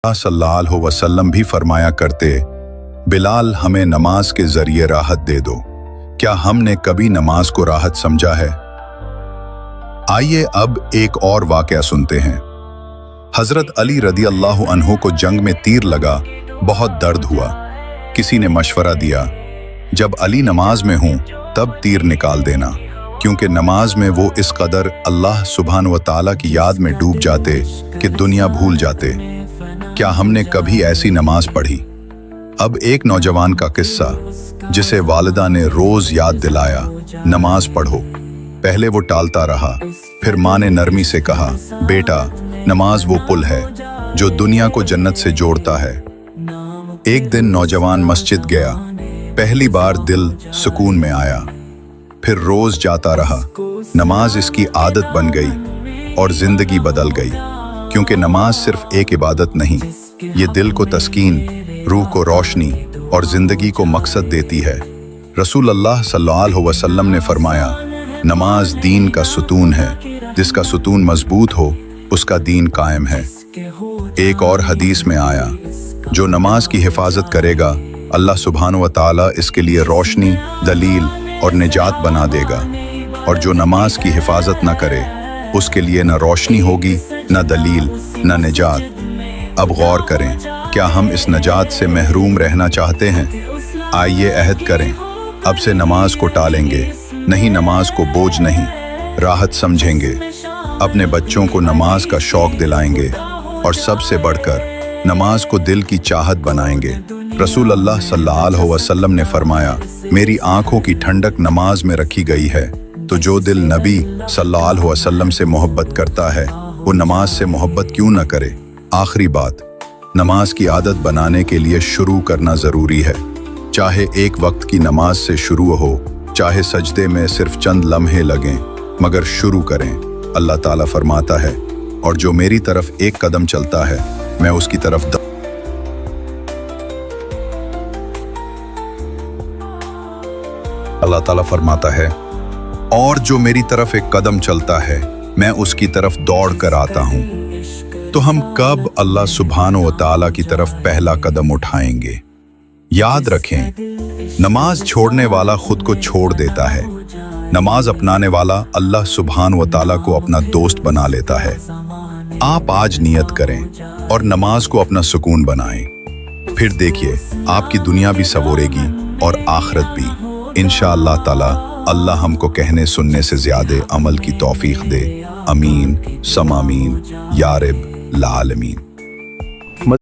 सल्लल्लाहु अलैहि वसल्लम भी फरमाया करते, बिलाल हमें नमाज के जरिए राहत दे दो। क्या हमने कभी नमाज को राहत समझा है? आइए अब एक और वाकया सुनते हैं। हजरत अली रदी अल्लाह अन्हु को जंग में तीर लगा, बहुत दर्द हुआ। किसी ने मशवरा दिया, जब अली नमाज में हूं तब तीर निकाल देना, क्योंकि नमाज में वो इस कदर अल्लाह सुब्हान व तआला की याद में डूब जाते कि दुनिया भूल जाते। क्या हमने कभी ऐसी नमाज पढ़ी? अब एक नौजवान का किस्सा, जिसे वालिदा ने रोज याद दिलाया, नमाज पढ़ो। पहले वो टालता रहा, फिर माँ ने नरमी से कहा, बेटा नमाज वो पुल है जो दुनिया को जन्नत से जोड़ता है। एक दिन नौजवान मस्जिद गया, पहली बार दिल सुकून में आया, फिर रोज जाता रहा। नमाज इसकी आदत बन गई और जिंदगी बदल गई, क्योंकि नमाज सिर्फ एक इबादत नहीं, ये दिल को तस्कीन, रूह को रोशनी और जिंदगी को मकसद देती है। रसूल अल्लाह सल्लल्लाहु अलैहि वसल्लम ने फरमाया, नमाज दीन का सुतून है, जिसका सुतून मजबूत हो उसका दीन कायम है। एक और हदीस में आया, जो नमाज की हिफाजत करेगा अल्लाह सुब्हान व तआला इसके लिए रोशनी, दलील और निजात बना देगा, और जो नमाज की हिफाजत न करे उसके लिए न रोशनी होगी, न दलील, न निजात। अब गौर करें, क्या हम इस निजात से महरूम रहना चाहते हैं? आइए अहद करें, अब से नमाज को टालेंगे नहीं, नमाज को बोझ नहीं, राहत समझेंगे। अपने बच्चों को नमाज का शौक दिलाएंगे और सबसे बढ़कर नमाज को दिल की चाहत बनाएंगे। रसूल अल्लाह सल्लल्लाहु अलैहि वसल्लम ने फरमाया, मेरी आंखों की ठंडक नमाज में रखी गई है। तो जो दिल नबी सल्लल्लाहु अलैहि वसल्लम से मोहब्बत करता है, वो नमाज से मोहब्बत क्यों न करे? आखिरी बात, नमाज की आदत बनाने के लिए शुरू करना ज़रूरी है। चाहे एक वक्त की नमाज से शुरू हो, चाहे सजदे में सिर्फ चंद लम्हे लगें, मगर शुरू करें। अल्लाह ताला फरमाता है, और जो मेरी तरफ एक कदम चलता है मैं उसकी तरफ अल्लाह ताला फरमाता है, और जो मेरी तरफ एक कदम चलता है मैं उसकी तरफ दौड़ कर आता हूँ। तो हम कब अल्लाह सुब्हान व तआला की तरफ पहला कदम उठाएंगे? याद रखें, नमाज छोड़ने वाला खुद को छोड़ देता है, नमाज अपनाने वाला अल्लाह सुब्हान व तआला को अपना दोस्त बना लेता है। आप आज नियत करें और नमाज को अपना सुकून बनाएं, फिर देखिए आपकी दुनिया भी संवरेगी और आखिरत भी। इंशाअल्लाह ताला अल्लाह हमको कहने सुनने से ज्यादा अमल की तौफीक दे। अमीन समामीन या रब लालमीन।